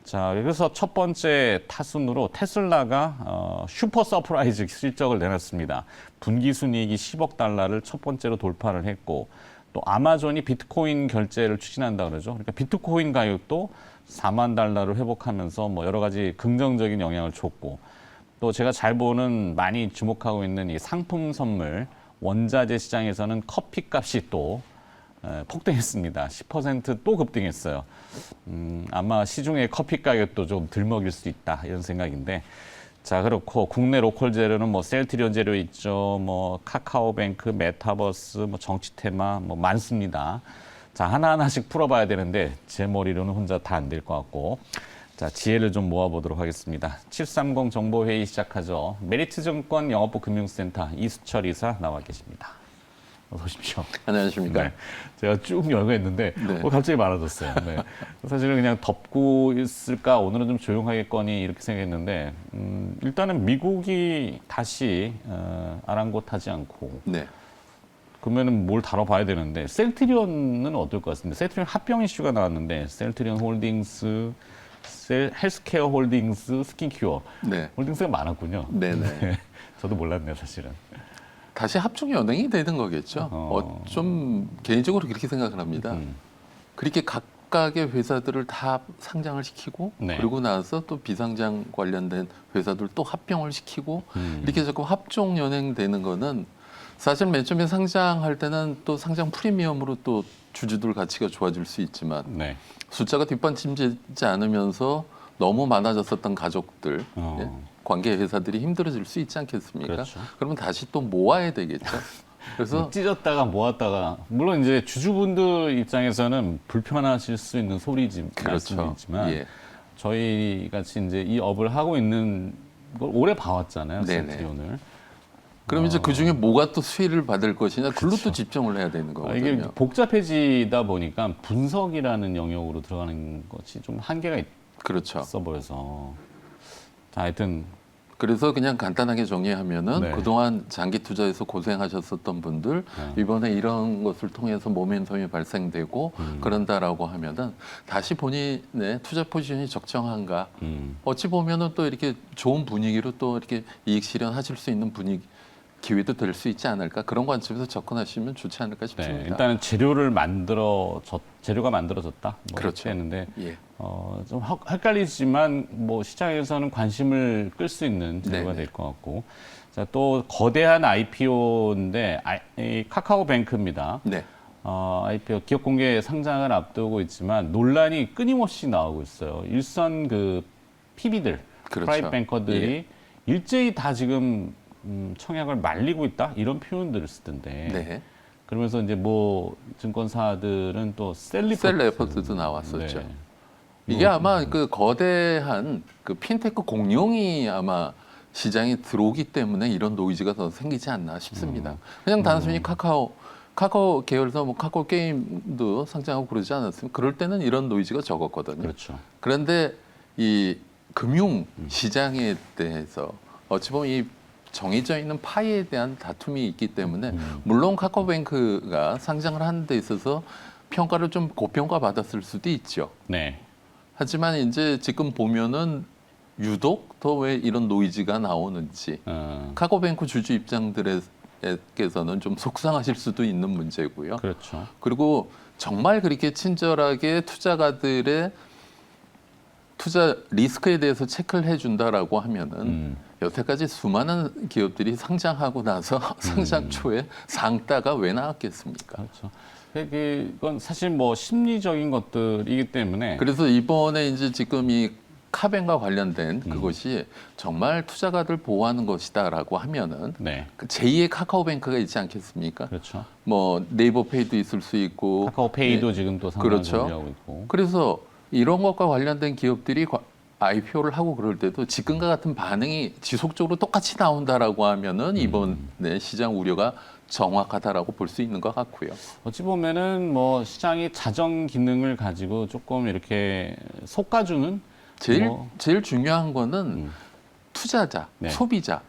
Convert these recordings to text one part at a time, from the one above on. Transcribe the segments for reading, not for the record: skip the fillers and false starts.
자, 그래서 첫 번째 타순으로 테슬라가 슈퍼 서프라이즈 실적을 내놨습니다. 분기 순이익이 10억 달러를 첫 번째로 돌파를 했고, 또 아마존이 비트코인 결제를 추진한다 그러죠. 그러니까 비트코인 가격도 4만 달러를 회복하면서 뭐 여러 가지 긍정적인 영향을 줬고, 또 제가 잘 보는 많이 주목하고 있는 이 상품 선물 원자재 시장에서는 커피 값이 또 폭등했습니다. 10%또 급등했어요. 아마 시중의 커피 가격도 좀 덜 먹일 수 있다 이런 생각인데, 자, 그렇고 국내 로컬 재료는 뭐 셀트리온 재료 있죠, 뭐 카카오뱅크, 메타버스, 뭐 정치테마 뭐 많습니다. 자, 하나하나씩 풀어봐야 되는데 제 머리로는 혼자 다 안 될 것 같고, 자, 지혜를 좀 모아보도록 하겠습니다. 730 정보회의 시작하죠. 메리트증권 영업부 금융센터 이수철 이사 나와 계십니다. 어서 오십시오. 안녕하십니까. 네, 제가 쭉 열고 했는데 네. 갑자기 많아졌어요. 네. 사실은 그냥 덮고 있을까, 오늘은 좀 조용하겠거니 이렇게 생각했는데, 일단은 미국이 다시 아랑곳하지 않고, 네. 그러면은 뭘 다뤄봐야 되는데, 셀트리온은 어떨 것 같습니다. 셀트리온 합병 이슈가 나왔는데, 셀트리온 홀딩스, 헬스케어 홀딩스, 스킨큐어 네. 홀딩스가 많았군요. 네네. 네. 저도 몰랐네요, 사실은. 다시 합종 연행이 되는 거겠죠. 좀 개인적으로 그렇게 생각을 합니다. 그렇게 각각의 회사들을 다 상장을 시키고, 네. 그러고 나서 또 비상장 관련된 회사들 또 합병을 시키고, 이렇게 자꾸 합종 연행되는 거는 사실 맨 처음에 상장할 때는 또 상장 프리미엄으로 또 주주들 가치가 좋아질 수 있지만, 네. 숫자가 뒷받침되지 않으면서 너무 많아졌었던 가족들, 예? 관계 회사들이 힘들어질 수 있지 않겠습니까? 그렇죠. 그러면 다시 또 모아야 되겠죠. 그래서 찢었다가 모았다가, 물론 이제 주주분들 입장에서는 불편하실 수 있는 소리지, 그렇죠. 말씀이지만, 예. 저희 같이 이제 이 업을 하고 있는 걸 오래 봐왔잖아요, 네네. 셀트리온을. 그럼 이제 그 중에 뭐가 또 수혜를 받을 것이냐, 글로 또 집중을 해야 되는 이게 거거든요. 복잡해지다 보니까 분석이라는 영역으로 들어가는 것이 좀 한계가 그렇죠. 있어 보여서. 자, 하여튼 그래서 그냥 간단하게 정리하면은 네. 그동안 장기 투자에서 고생하셨었던 분들 이번에 이런 것을 통해서 모멘텀이 발생되고 그런다라고 하면은 다시 본인의 투자 포지션이 적정한가, 어찌 보면은 또 이렇게 좋은 분위기로 또 이렇게 이익 실현하실 수 있는 기회도 될 수 있지 않을까, 그런 관점에서 접근하시면 좋지 않을까 싶습니다. 네, 일단은 재료가 만들어졌다. 뭐 그렇죠. 이렇게 했는데 예. 좀 헷갈리지만 뭐 시장에서는 관심을 끌 수 있는 재료가 네네. 될 것 같고, 자, 또 거대한 IPO인데 카카오뱅크입니다. 네. IPO 기업 공개 상장을 앞두고 있지만 논란이 끊임없이 나오고 있어요. 일선 그 PB들, 그렇죠. 프라이빗 뱅커들이 예. 일제히 다 지금 청약을 말리고 있다 이런 표현들을 쓰던데. 네. 그러면서 이제 뭐 증권사들은 또 셀 레포트도 나왔었죠. 네. 이게 아마 그 거대한 그 핀테크 공룡이 아마 시장에 들어오기 때문에 이런 노이즈가 더 생기지 않나 싶습니다. 그냥 단순히 카카오 계열사 뭐 카카오 게임도 상장하고 그러지 않았습니까? 그럴 때는 이런 노이즈가 적었거든요. 그렇죠. 그런데 이 금융 시장에 대해서 어찌 보면 이 정해져 있는 파이에 대한 다툼이 있기 때문에 물론 카카오뱅크가 상장을 하는 데 있어서 평가를 좀 고평가 받았을 수도 있죠. 네. 하지만 이제 지금 보면은 유독 더 왜 이런 노이즈가 나오는지 카카오뱅크 주주 입장들에게서는 좀 속상하실 수도 있는 문제고요. 그렇죠. 그리고 정말 그렇게 친절하게 투자가들의 투자 리스크에 대해서 체크를 해준다라고 하면은 여태까지 수많은 기업들이 상장하고 나서 상장 초에 상따가 왜 나왔겠습니까? 그렇죠. 이건 사실 뭐 심리적인 것들이기 때문에. 그래서 이번에 이제 지금 이 카뱅과 관련된 그것이 정말 투자가들 보호하는 것이다라고 하면은 네. 그 제2의 카카오뱅크가 있지 않겠습니까? 그렇죠. 뭐 네이버페이도 있을 수 있고 카카오페이도 예. 지금 또 상장 그렇죠. 준비하고 있고. 그래서 이런 것과 관련된 기업들이 IPO를 하고 그럴 때도 지금과 같은 반응이 지속적으로 똑같이 나온다라고 하면은 이번에 시장 우려가 정확하다라고 볼 수 있는 것 같고요. 어찌 보면은 뭐 시장이 자정 기능을 가지고 조금 이렇게 솎아주는 제일 중요한 거는 투자자, 네. 소비자,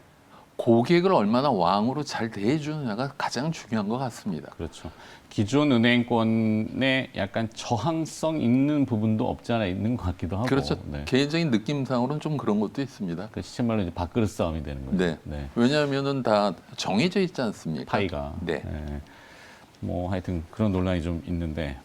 고객을 얼마나 왕으로 잘 대해주느냐가 가장 중요한 것 같습니다. 그렇죠. 기존 은행권에 약간 저항성 있는 부분도 없지 않아 있는 것 같기도 하고. 그렇죠. 네. 개인적인 느낌상으로는 좀 그런 것도 있습니다. 그 시체말로 이제 밥그릇 싸움이 되는 거죠. 네. 왜냐하면은 다 정해져 있지 않습니까? 파이가. 네. 뭐 하여튼 그런 논란이 좀 있는데.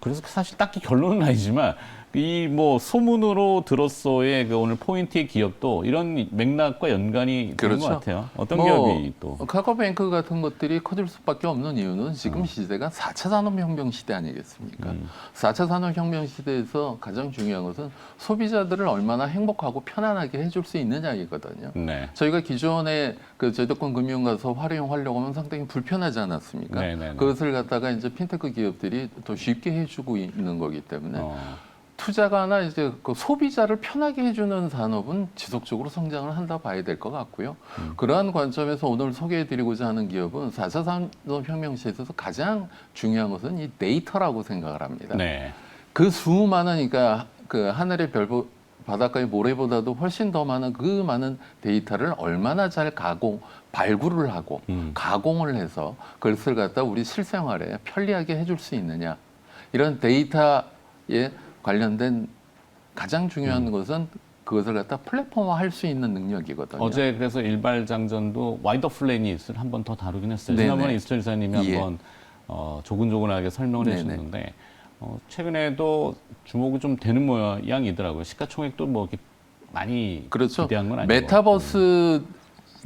그래서 사실 딱히 결론은 아니지만 이 뭐 소문으로 들었어의 그 오늘 포인트의 기업도 이런 맥락과 연관이 되는 것 같아요. 어떤 기업이 또 카카오뱅크 같은 것들이 커질 수밖에 없는 이유는 지금 시대가 4차 산업혁명 시대 아니겠습니까? 4차 산업혁명 시대에서 가장 중요한 것은 소비자들을 얼마나 행복하고 편안하게 해줄 수 있느냐이거든요. 네. 저희가 기존에 그 저작권 금융 가서 활용하려고 하면 상당히 불편하지 않았습니까? 네네네. 그것을 갖다가 이제 핀테크 기업들이 더 쉽게 해주고 있는 거기 때문에 투자가나 이제 그 소비자를 편하게 해주는 산업은 지속적으로 성장을 한다 봐야 될 것 같고요. 그러한 관점에서 오늘 소개해드리고자 하는 기업은 4차 산업혁명 시대에서 가장 중요한 것은 이 데이터라고 생각을 합니다. 네. 그 수많은 그러니까 그 하늘의 별 바닷가의 모래보다도 훨씬 더 많은 그 많은 데이터를 얼마나 잘 발굴을 하고 가공을 해서 그것을 갖다 우리 실생활에 편리하게 해줄 수 있느냐. 이런 데이터에 관련된 가장 중요한 것은 그것을 갖다 플랫폼화할 수 있는 능력이거든요. 어제 그래서 일발장전도 와이더 플래닛을 한 번 더 다루긴 했어요. 네네. 지난번에 이수철 이사님이 예. 한번 조근조근하게 설명을 네네. 해주셨는데 최근에도 주목이 좀 되는 모양이더라고요. 시가총액도 뭐 이렇게 많이 그렇죠. 기대한 건 아니고. 메타버스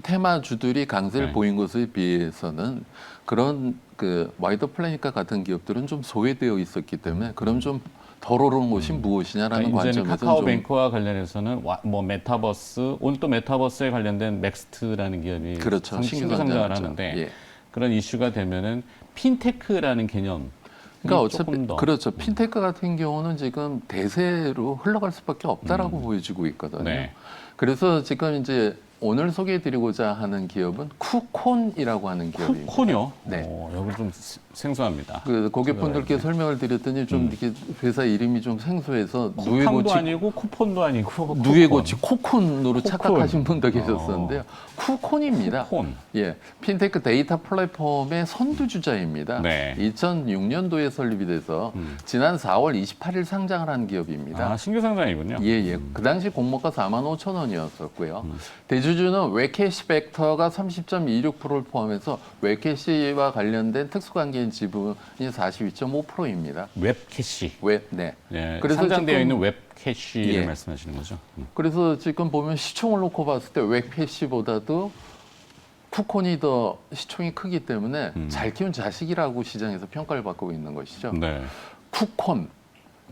테마주들이 강세를 네. 보인 것에 비해서는 그런 그 와이더 플래닛과 같은 기업들은 좀 소외되어 있었기 때문에 그럼 좀 덜 오른 것이 무엇이냐라는 그러니까 이제는 관점에서 카카오뱅크와 관련해서는 뭐 메타버스, 오늘 또 메타버스에 관련된 넥스트라는 기업이 그렇죠. 신규 상장을 하는데 예. 그런 이슈가 되면은 핀테크라는 개념. 그러니까 어차피 조금 더. 그렇죠. 핀테크 같은 경우는 지금 대세로 흘러갈 수밖에 없다라고 보여지고 있거든요. 네. 그래서 지금 이제 오늘 소개해드리고자 하는 기업은 쿠콘이라고 하는 기업입니다. 쿠콘이요? 네. 여기 좀 생소합니다. 그 고객분들께 설명을 드렸더니 좀 이렇게 회사 이름이 좀 생소해서 쿠팡도 아니고 쿠폰도 아니고 누에고치 코콘으로 코콘. 착각하신 분도 계셨었는데요. 쿠콘입니다. 쿠콘. 예, 핀테크 데이터 플랫폼의 선두주자입니다. 네. 2006년도에 설립이 돼서 지난 4월 28일 상장을 한 기업입니다. 아, 신규 상장이군요. 예. 그 당시 공모가 45,000원이었었고요. 대주주는 웹캐시 벡터가 30.26%를 포함해서 웹캐시와 관련된 특수관계인 지분이 42.5%입니다. 웹캐시. 네. 예, 그래서 상장되어 지금- 있는 웹캐시를 예. 말씀하시는 거죠? 그래서 지금 보면 시총을 놓고 봤을 때 웹캐시보다도 쿠콘이 더 시총이 크기 때문에 잘 키운 자식이라고 시장에서 평가를 받고 있는 것이죠. 네. 쿠콘.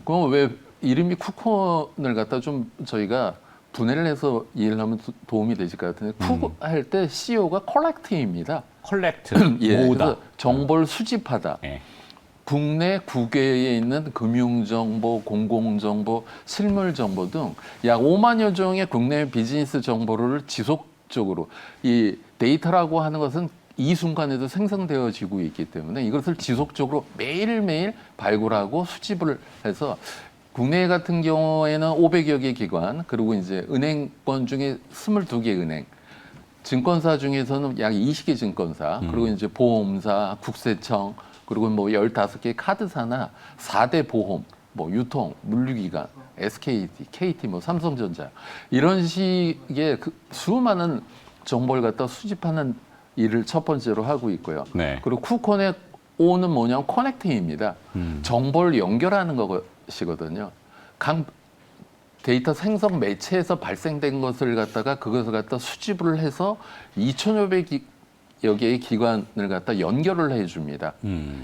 그럼 왜 이름이 쿠콘을 갖다 좀 저희가 분해를 해서 이해를 하면 도움이 되실 것 같은데 쿠 할 때 CEO가 컬렉트입니다. 컬렉트, 예, 모으다. 그래서 정보를 수집하다. 예. 국내 국외에 있는 금융정보, 공공정보, 실물정보 등 약 5만여 종의 국내 비즈니스 정보를 지속적으로 이 데이터라고 하는 것은 이 순간에도 생성되어지고 있기 때문에 이것을 지속적으로 매일매일 발굴하고 수집을 해서 국내 같은 경우에는 500여 개 기관 그리고 이제 은행권 중에 22개 은행 증권사 중에서는 약 20개 증권사 그리고 이제 보험사, 국세청 그리고 뭐 15개 카드사나 4대 보험, 뭐 유통, 물류기관, SKT, KT, 뭐 삼성전자 이런 식의 그 수많은 정보를 갖다 수집하는 일을 첫 번째로 하고 있고요. 네. 그리고 쿠콘의 O는 뭐냐면 커넥팅입니다. 정보를 연결하는 것이거든요. 각 데이터 생성 매체에서 발생된 것을 갖다가 그것을 갖다 수집을 해서 2,500여 개의 기관을 갖다 연결을 해줍니다.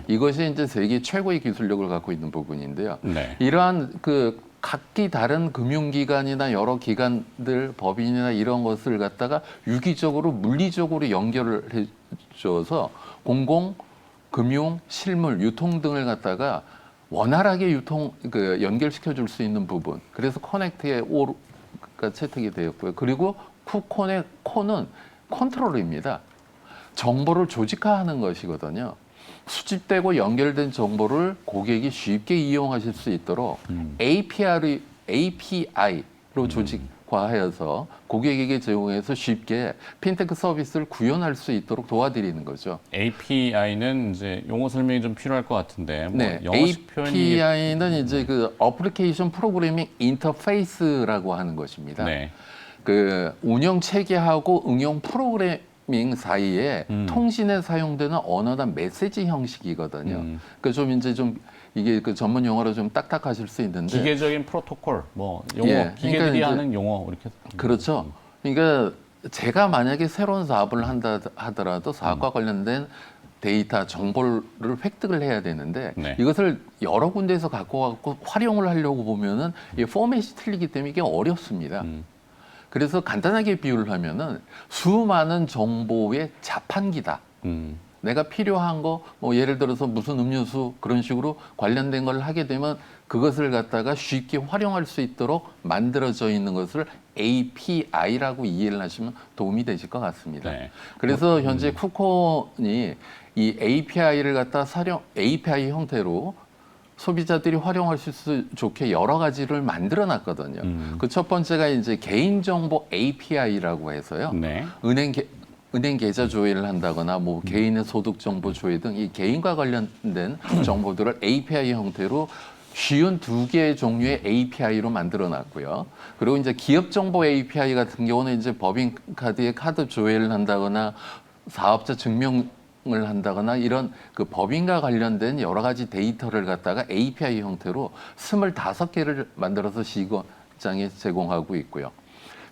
이것이 이제 세계 최고의 기술력을 갖고 있는 부분인데요. 네. 이러한 그 각기 다른 금융기관이나 여러 기관들, 법인이나 이런 것을 갖다가 유기적으로 물리적으로 연결을 해줘서 공공, 금융, 실물, 유통 등을 갖다가 원활하게 연결시켜 줄 수 있는 부분. 그래서 커넥트의 O가 채택이 되었고요. 그리고 쿠콘의 콘은 컨트롤입니다. 정보를 조직화하는 것이거든요. 수집되고 연결된 정보를 고객이 쉽게 이용하실 수 있도록 API로 과하여서 고객에게 제공해서 쉽게 핀테크 서비스를 구현할 수 있도록 도와드리는 거죠. API는 이제 용어 설명이 좀 필요할 것 같은데 뭐 네, 영어식 표현이 API는 이제 그 어플리케이션 프로그래밍 인터페이스라고 하는 것입니다. 네. 그 운영 체계하고 응용 프로그래밍 사이에 통신에 사용되는 언어나 메시지 형식이거든요. 그 좀 이제 좀 이게 그 전문 용어로 좀 딱딱하실 수 있는데 기계적인 프로토콜 뭐 용어 예, 기계들이 그러니까 하는 용어 이렇게 그렇죠. 그러니까 제가 만약에 새로운 사업을 한다 하더라도 사업과 관련된 데이터 정보를 획득을 해야 되는데 네. 이것을 여러 군데에서 갖고 활용을 하려고 보면은 이 포맷이 틀리기 때문에 이게 어렵습니다. 그래서 간단하게 비유를 하면은 수많은 정보의 자판기다. 내가 필요한 거, 뭐 예를 들어서 무슨 음료수 그런 식으로 관련된 걸 하게 되면 그것을 갖다가 쉽게 활용할 수 있도록 만들어져 있는 것을 API라고 이해를 하시면 도움이 되실 것 같습니다. 네. 그래서 현재 쿠콘이 이 API를 갖다 API 형태로 소비자들이 활용할 수 좋게 여러 가지를 만들어 놨거든요. 그 첫 번째가 이제 개인정보 API라고 해서요. 네. 은행 계좌 조회를 한다거나 뭐 개인의 소득 정보 조회 등 이 개인과 관련된 정보들을 API 형태로 쉬운 2개의 종류의 API로 만들어 놨고요. 그리고 이제 기업 정보 API 같은 경우는 이제 법인카드의 카드 조회를 한다거나 사업자 증명을 한다거나 이런 그 법인과 관련된 여러 가지 데이터를 갖다가 API 형태로 25개를 만들어서 시장에 제공하고 있고요.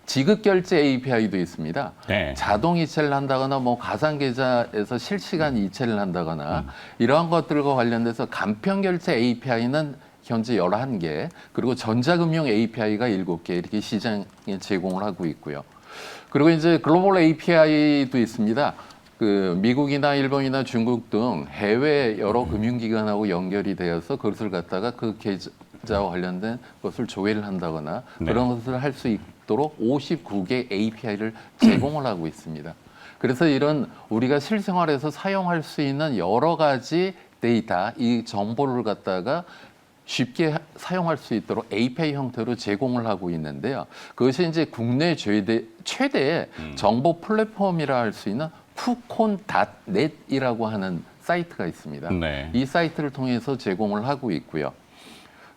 지급결제 API도 있습니다. 네. 자동 이체를 한다거나 뭐 가상계좌에서 실시간 이체를 한다거나 이러한 것들과 관련돼서 간편결제 API는 현재 11개, 그리고 전자금융 API가 7개 이렇게 시장에 제공을 하고 있고요. 그리고 이제 글로벌 API도 있습니다. 그 미국이나 일본이나 중국 등 해외 여러 금융기관하고 연결이 되어서 그것을 갖다가 그 계좌와 관련된 것을 조회를 한다거나 네. 그런 것을 할 수 있도록 59개 API를 제공을 하고 있습니다. 그래서 이런 우리가 실생활에서 사용할 수 있는 여러 가지 데이터, 이 정보를 갖다가 쉽게 사용할 수 있도록 API 형태로 제공을 하고 있는데요. 그것이 이제 국내 최대의 정보 플랫폼이라 할 수 있는 쿠콘.net이라고 하는 사이트가 있습니다. 네. 이 사이트를 통해서 제공을 하고 있고요.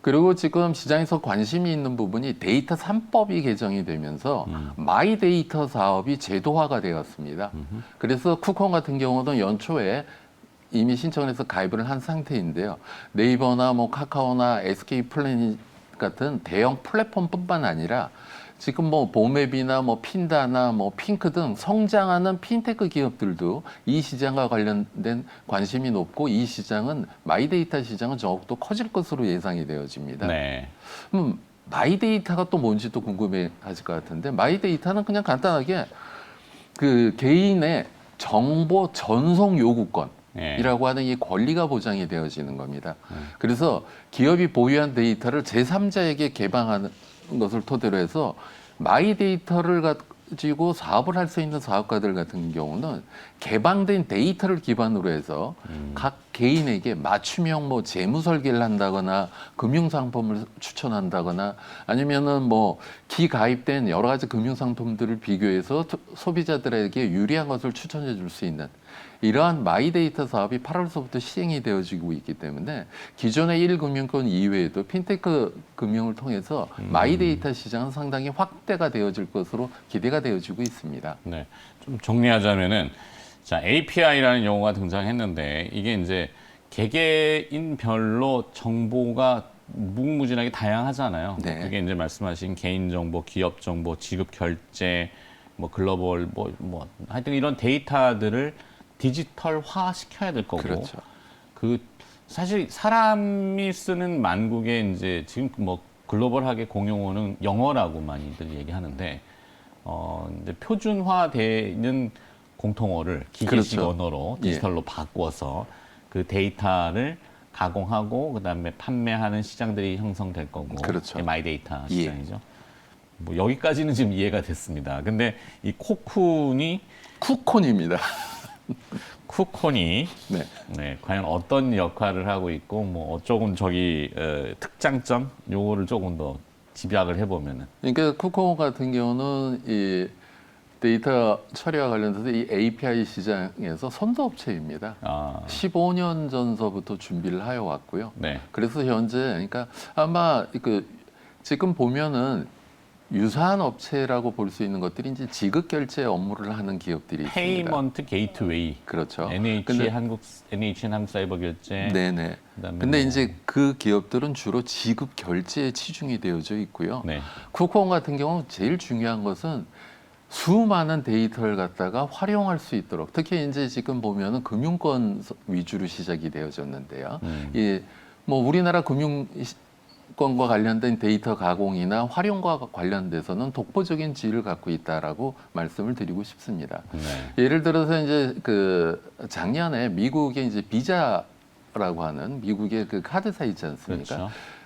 그리고 지금 시장에서 관심이 있는 부분이 데이터 3법이 개정이 되면서 마이 데이터 사업이 제도화가 되었습니다. 그래서 쿠콘 같은 경우도 연초에 이미 신청을 해서 가입을 한 상태인데요. 네이버나 뭐 카카오나 SK 플래닛 같은 대형 플랫폼뿐만 아니라 지금 뭐 보맵이나 뭐 핀다나 뭐 핑크 등 성장하는 핀테크 기업들도 이 시장과 관련된 관심이 높고 이 시장은 마이데이터 시장은 더욱더 커질 것으로 예상이 되어집니다. 네. 마이데이터가 또 뭔지도 궁금해하실 것 같은데 마이데이터는 그냥 간단하게 그 개인의 정보 전송 요구권 이라고 하는 이 권리가 보장이 되어지는 겁니다. 그래서 기업이 보유한 데이터를 제3자에게 개방하는 것을 토대로 해서 마이 데이터를 가지고 사업을 할 수 있는 사업가들 같은 경우는 개방된 데이터를 기반으로 해서 각 개인에게 맞춤형 뭐 재무 설계를 한다거나 금융 상품을 추천한다거나 아니면은 뭐 기가입된 여러 가지 금융 상품들을 비교해서 소비자들에게 유리한 것을 추천해 줄 수 있는 이러한 마이데이터 사업이 8월서부터 시행이 되어지고 있기 때문에 기존의 1금융권 이외에도 핀테크 금융을 통해서 마이데이터 시장은 상당히 확대가 되어질 것으로 기대가 되어지고 있습니다. 네. 좀 정리하자면은 자, API라는 용어가 등장했는데 이게 이제 개개인별로 정보가 무궁무진하게 다양하잖아요. 네. 그게 이제 말씀하신 개인정보, 기업정보, 지급결제, 뭐 글로벌 뭐 하여튼 이런 데이터들을 디지털화 시켜야 될 거고. 그렇죠. 그 사실 사람이 쓰는 만국의 이제 지금 뭐 글로벌하게 공용어는 영어라고 많이들 얘기하는데 이제 표준화되는 공통어를 기계식 그렇죠. 언어로 디지털로 바꿔서 그 데이터를 가공하고 그다음에 판매하는 시장들이 형성될 거고. 그렇죠. 이게 마이데이터 시장이죠. 뭐 여기까지는 지금 이해가 됐습니다. 근데 이 쿠콘입니다. 쿠콘이 네. 과연 어떤 역할을 하고 있고 뭐 조금 특장점 요거를 조금 더 집약을 해보면은. 그러니까 쿠콩 같은 경우는 이 데이터 처리와 관련돼서 이 API 시장에서 선도업체입니다. 15년 전서부터 준비를 하여 왔고요. 네. 그래서 현재 그러니까 아마 그 지금 보면은 유사한 업체라고 볼 수 있는 것들이 이제 지급 결제 업무를 하는 기업들이 있습니다. 페이먼트 게이트웨이. 그렇죠. NHN 한국사이버결제. 네네. 그다음에 근데 뭐- 이제 그 기업들은 주로 지급 결제에 치중이 되어져 있고요. 네. 쿠콩 같은 경우는 제일 중요한 것은 수많은 데이터를 갖다가 활용할 수 있도록, 특히 이제 지금 보면은 금융권 위주로 시작이 되어졌는데요. 이 뭐 우리나라 금융권과 관련된 데이터 가공이나 활용과 관련돼서는 독보적인 지위를 갖고 있다라고 말씀을 드리고 싶습니다. 네. 예를 들어서 이제 그 작년에 미국의 이제 비자라고 하는 미국의 그 카드사 있지 않습니까?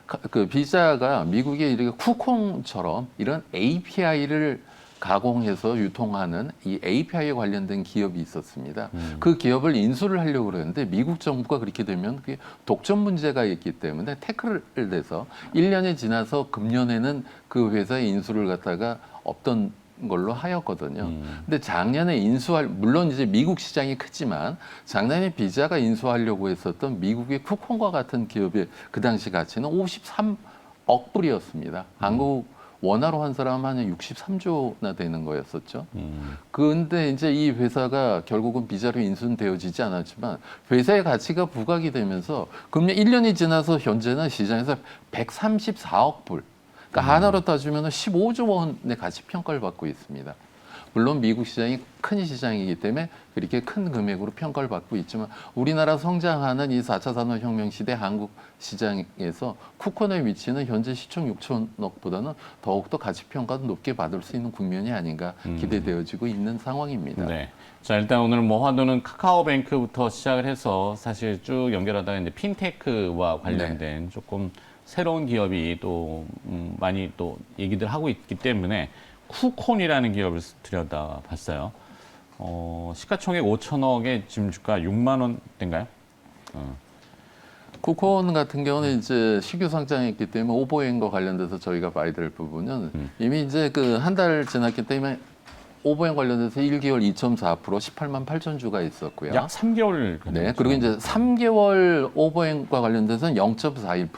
그렇죠. 그 비자가 미국의 이렇게 쿠콩처럼 이런 API를 가공해서 유통하는 이 API에 관련된 기업이 있었습니다. 그 기업을 인수를 하려고 그러는데 미국 정부가 그렇게 되면 그게 독점 문제가 있기 때문에 태클을 내서 1년이 지나서 금년에는 그 회사의 인수를 갖다가 없던 걸로 하였거든요. 근데 작년에 물론 이제 미국 시장이 크지만 작년에 비자가 인수하려고 했었던 미국의 쿠콩과 같은 기업의 그 당시 가치는 53억 불이었습니다. 한국 원화로 환산하면 한 63조나 되는 거였었죠. 그런데 이제 이 회사가 결국은 비자로 인수되어지지 않았지만 회사의 가치가 부각이 되면서 금년 1년이 지나서 현재는 시장에서 134억 불. 그러니까 하나로 따지면 15조 원의 가치 평가를 받고 있습니다. 물론 미국 시장이 큰 시장이기 때문에 그렇게 큰 금액으로 평가를 받고 있지만 우리나라 성장하는 이 4차 산업혁명 시대 한국 시장에서 쿠콘의 위치는 현재 시총 6천억보다는 더욱더 가치 평가도 높게 받을 수 있는 국면이 아닌가 기대되어지고 있는 상황입니다. 네. 자, 일단 오늘 뭐 화두는 카카오뱅크부터 시작을 해서 사실 쭉 연결하다가 이제 핀테크와 관련된 조금 새로운 기업이 또 많이 또 얘기들 하고 있기 때문에 쿠콘이라는 기업을 들여다봤어요. 시가총액 5천억에 지금 주가 6만 원대인가요? 쿠콘 같은 경우는 이제 신규 상장했기 때문에 오버행과 관련돼서 저희가 봐야 될 부분은 이미 이제 그 한 달 지났기 때문에 오버행 관련돼서 1개월 2.4% 18만 8천 주가 있었고요. 약 3개월. 네, 그리고 이제 3개월 오버행과 관련돼서는 0.41%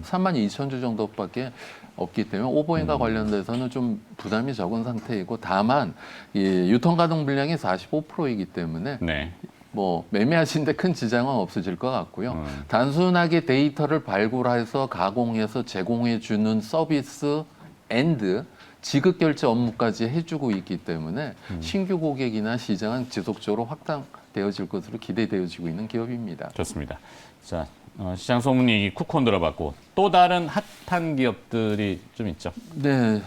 3만 2천 주 정도밖에 없기 때문에 오버행과 관련돼서는 좀 부담이 적은 상태이고 다만 이 유통 가동 물량이 45%이기 때문에 네. 뭐 매매하시는데 큰 지장은 없어질 것 같고요. 단순하게 데이터를 발굴해서 가공해서 제공해 주는 서비스 앤드 지급 결제 업무까지 해주고 있기 때문에 신규 고객이나 시장은 지속적으로 확장되어질 것으로 기대되어지고 있는 기업입니다. 좋습니다. 자, 시장 소문 얘기 쿠콘 들어봤고 또 다른 핫한 기업들이 좀 있죠. 네.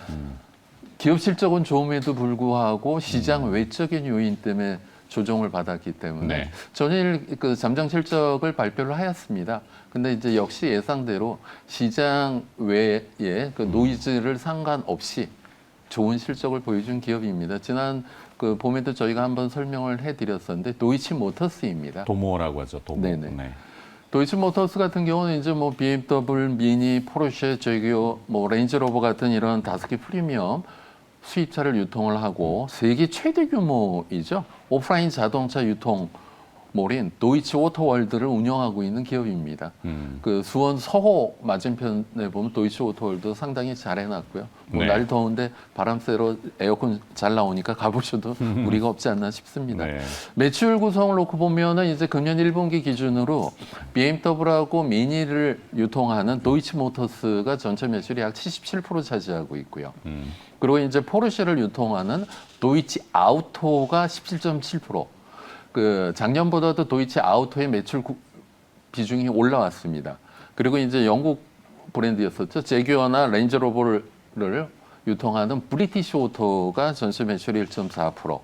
기업 실적은 좋음에도 불구하고 시장 외적인 요인 때문에 조정을 받았기 때문에 네. 전일 그 잠정 실적을 발표를 하였습니다. 근데 이제 역시 예상대로 시장 외에 그 노이즈를 상관없이 좋은 실적을 보여준 기업입니다. 지난 그 봄에도 저희가 한번 설명을 해드렸었는데 도이치모터스입니다. 도모라고 하죠. 도모. 네네. 네. 도이치모터스 같은 경우는 이제 뭐 BMW, 미니, 포르쉐, 제규어, 뭐 레인지로버 같은 이런 5개 프리미엄 수입차를 유통을 하고 세계 최대 규모이죠. 오프라인 자동차 유통몰인 도이치 오토월드를 운영하고 있는 기업입니다. 그 수원 서호 맞은편에 보면 도이치 오토월드 상당히 잘 해놨고요. 뭐 네. 날 더운데 바람 쐬러 에어컨 잘 나오니까 가보셔도 무리가 없지 않나 싶습니다. 네. 매출 구성을 놓고 보면은 이제 금년 1분기 기준으로 BMW하고 미니를 유통하는 도이치모터스가 전체 매출이 약 77% 차지하고 있고요. 그리고 이제 포르쉐를 유통하는 도이치 아우토가 17.7%. 그 작년보다도 도이치 아우토의 매출 비중이 올라왔습니다. 그리고 이제 영국 브랜드였었죠. 제규어나 렌즈로버를 유통하는 브리티시 오토가 전체 매출이 1.4%.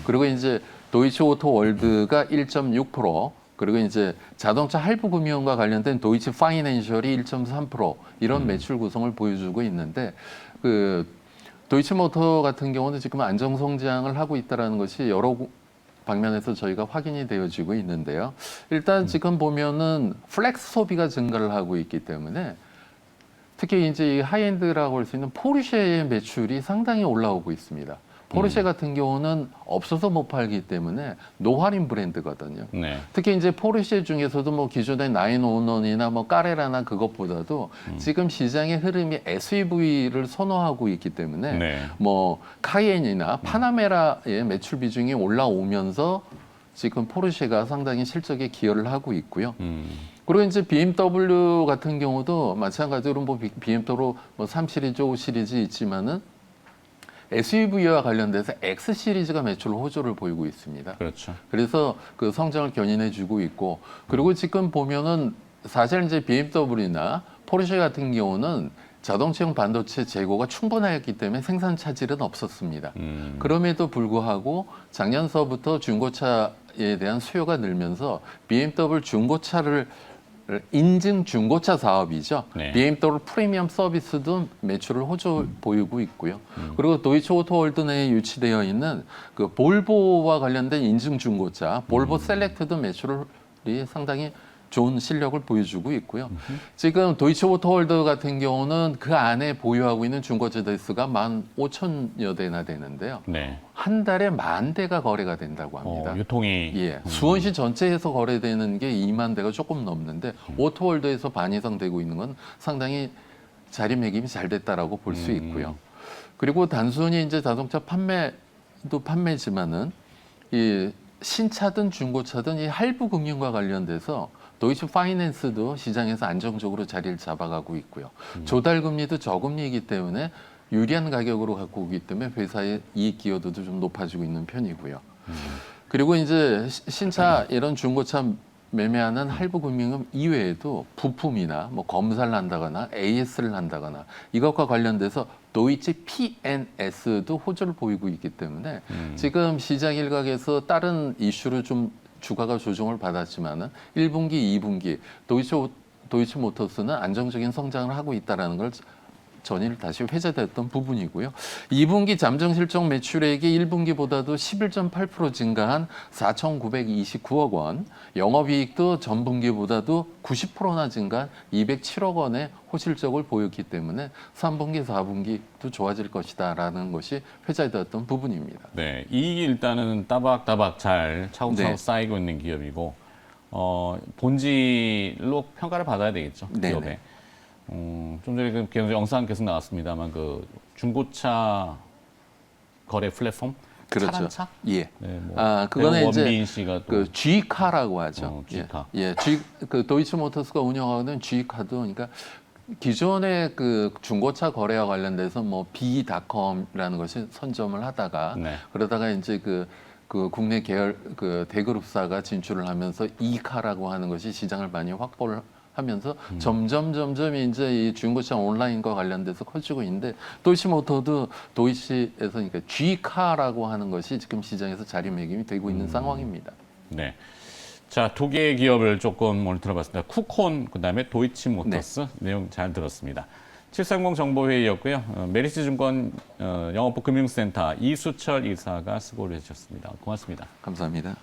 그리고 이제 도이치 오토 월드가 1.6%. 그리고 이제 자동차 할부 금융과 관련된 도이치 파이낸셜이 1.3% 이런 매출 구성을 보여주고 있는데 그 도이치모터 같은 경우는 지금 안정 성장을 하고 있다는 것이 여러 방면에서 저희가 확인이 되어지고 있는데요. 일단 지금 보면은 플렉스 소비가 증가를 하고 있기 때문에 특히 이제 이 하이엔드라고 할 수 있는 포르쉐의 매출이 상당히 올라오고 있습니다. 포르쉐 같은 경우는 없어서 못 팔기 때문에 노할인 브랜드거든요. 네. 특히 이제 포르쉐 중에서도 뭐 기존의 911이나 뭐 까레라나 그것보다도 지금 시장의 흐름이 SUV를 선호하고 있기 때문에 네. 뭐 카이엔이나 파나메라의 매출 비중이 올라오면서 지금 포르쉐가 상당히 실적에 기여를 하고 있고요. 그리고 이제 BMW 같은 경우도 마찬가지로 뭐 BMW 뭐 3 시리즈, 5 시리즈 있지만은 SUV와 관련돼서 X 시리즈가 매출 호조를 보이고 있습니다. 그렇죠. 그래서 그 성장을 견인해주고 있고, 그리고 지금 보면은 사실 이제 BMW나 포르쉐 같은 경우는 자동차용 반도체 재고가 충분하였기 때문에 생산 차질은 없었습니다. 그럼에도 불구하고 작년서부터 중고차에 대한 수요가 늘면서 BMW 중고차를 인증 중고차 사업이죠. 네. BMW 프리미엄 서비스도 매출을 호조 보이고 있고요. 그리고 도이치 오토월드 내에 유치되어 있는 그 볼보와 관련된 인증 중고차, 볼보 셀렉트도 매출이 상당히 좋은 실력을 보여주고 있고요. 지금 도이치 오토월드 같은 경우는 그 안에 보유하고 있는 중고차 대수가 15,000여 대나 되는데요. 네. 한 달에 10,000대가 거래가 된다고 합니다. 유통이 예, 수원시 전체에서 거래되는 게 2만 대가 조금 넘는데 오토월드에서 반 이상 되고 있는 건 상당히 자리매김이 잘 됐다라고 볼 수 있고요. 그리고 단순히 이제 자동차 판매도 판매지만은 이 신차든 중고차든 이 할부 금융과 관련돼서 도이치 파이낸스도 시장에서 안정적으로 자리를 잡아가고 있고요. 조달 금리도 저금리이기 때문에 유리한 가격으로 갖고 오기 때문에 회사의 이익 기여도도 좀 높아지고 있는 편이고요. 그리고 이제 신차 이런 중고차 매매하는 할부 금융업 이외에도 부품이나 뭐 검사를 한다거나 AS를 한다거나 이것과 관련돼서 도이치 PNS도 호조를 보이고 있기 때문에 지금 시장 일각에서 다른 이슈로 좀 주가가 조정을 받았지만은 1분기, 2분기 도이치 모터스는 안정적인 성장을 하고 있다라는 걸 전일 다시 회자됐던 부분이고요. 2분기 잠정 실적 매출액이 1분기보다도 11.8% 증가한 4,929억 원, 영업이익도 전분기보다도 90%나 증가한 207억 원의 호실적을 보였기 때문에 3분기, 4분기도 좋아질 것이다라는 것이 회자됐던 부분입니다. 네, 이익이 일단은 따박따박 잘 차곡차곡 네. 쌓이고 있는 기업이고 본질로 평가를 받아야 되겠죠. 네네. 기업에. 좀 전에 그 영상 계속 나왔습니다만 그 중고차 거래 플랫폼 그렇죠. 차란차? 예. 네, 뭐 그거는 이제 원빈 씨가 또 그 G카라고 하죠. G카. 예, 그 도이치 모터스가 운영하는 G카도 그러니까 기존의 그 중고차 거래와 관련돼서 뭐 B.com이라는 것이 선점을 하다가 네. 그러다가 이제 그 국내 계열 그 대그룹사가 진출을 하면서 E카라고 하는 것이 시장을 많이 확보를 하면서 점점 이제 이 중고차 온라인과 관련돼서 커지고 있는데 도이치모터도 도이치에서 그러니까 G카라고 하는 것이 지금 시장에서 자리매김이 되고 있는 상황입니다. 네. 자, 두 개의 기업을 조금 오늘 들어봤습니다. 쿠콘, 그다음에 도이치모터스 내용 잘 들었습니다. 730 정보회의였고요. 메리츠증권 영업부 금융센터 이수철 이사가 수고를 해주셨습니다. 고맙습니다. 감사합니다.